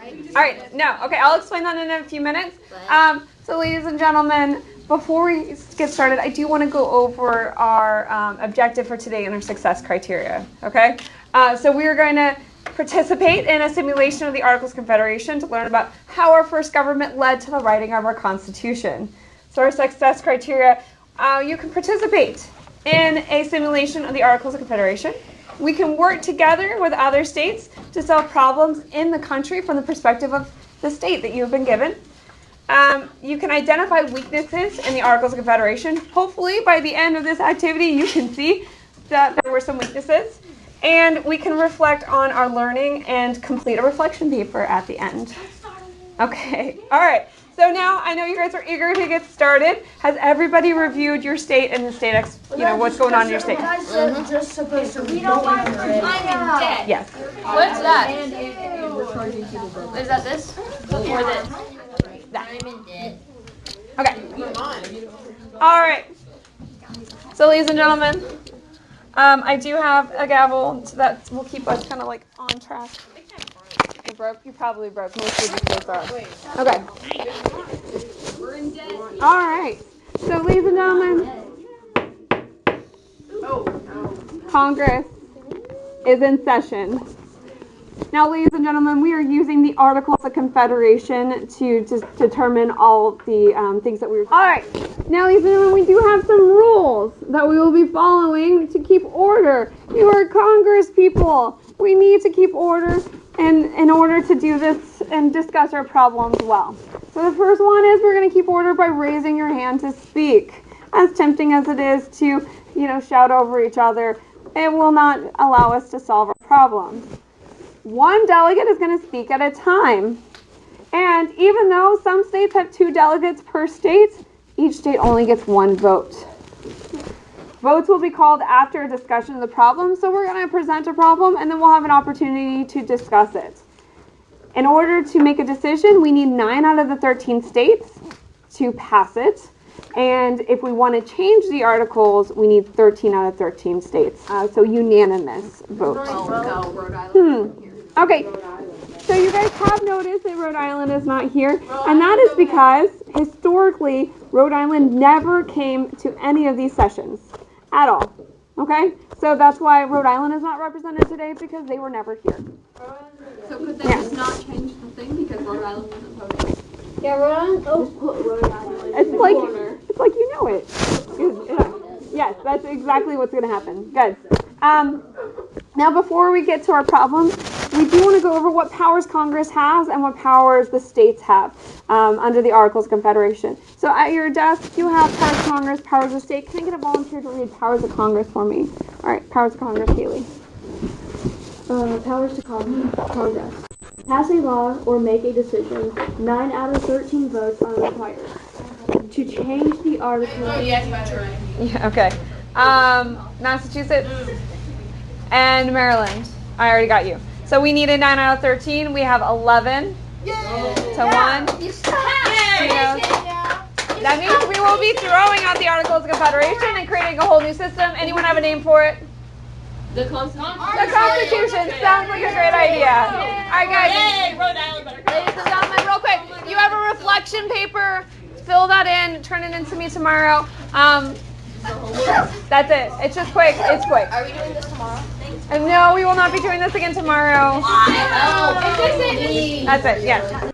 All right, no, okay, I'll explain that in a few minutes. So ladies and gentlemen, before we get started, I do want to go over our objective for today and our success criteria, okay? So we are going to participate in a simulation of the Articles of Confederation to learn about how our first government led to the writing of our Constitution. So our success criteria, you can participate in a simulation of the Articles of Confederation. We can work together with other states to solve problems in the country from the perspective of the state that you've been given. You can identify weaknesses in the Articles of Confederation. Hopefully, by the end of this activity, you can see that there were some weaknesses. And we can reflect on our learning and complete a reflection paper at the end. Okay, all right. So now I know you guys are eager to get started. Has everybody reviewed your state and the state, what's going on in your state? Just supposed to read all my dead. Yes. What's that? Is that this? Or this? That. Okay. All right. So ladies and gentlemen, I do have a gavel so that will keep us kind of like on track. You broke? You probably broke. Most of these things are. Okay. All right. So ladies and gentlemen, Congress is in session. Now, ladies and gentlemen, we are using the Articles of Confederation to just determine all the things that we were. All right. Now, ladies and gentlemen, we do have some rules that we will be following to keep order. You are Congress people. We need to keep order in order to do this and discuss our problems well. So the first one is we're going to keep order by raising your hand to speak. As tempting as it is to, shout over each other, it will not allow us to solve our problems. One delegate is going to speak at a time. And even though some states have 2 delegates per state, each state only gets 1 vote. Votes will be called after a discussion of the problem. So we're going to present a problem and then we'll have an opportunity to discuss it. In order to make a decision, we need 9 out of the 13 states to pass it. And if we want to change the articles, we need 13 out of 13 states. So unanimous vote. Okay, so you guys have noticed that Rhode Island is not here, and that is because, historically, Rhode Island never came to any of these sessions at all, okay? So that's why Rhode Island is not represented today, because they were never here. So could they just not change the thing because Rhode Island wasn't voting? Yeah, Rhode Island. Put Rhode Island It's like you know it. Yes, that's exactly what's going to happen. Good. Now, before we get to our problem, we do want to go over what powers Congress has and what powers the states have under the Articles of Confederation. So at your desk, you have powers of Congress, powers of state. Can I get a volunteer to read powers of Congress for me? All right, powers of Congress, Haley. Powers to Congress. Pass a law or make a decision. 9 out of 13 votes are required. To change the article. Yeah, okay. Massachusetts and Maryland. I already got you. So we needed 9 out of 13. We have 11 to 1. That means we will be throwing out the Articles of Confederation and creating a whole new system. Anyone have a name for it? The Constitution. The Constitution sounds like a great idea. All right, guys. Ladies and gentlemen, real quick, you have a reflection paper. Fill that in. Turn it in to me tomorrow. That's it. It's just quick. It's quick. Are we doing this tomorrow? And no, we will not be doing this again tomorrow. That's it. Yes.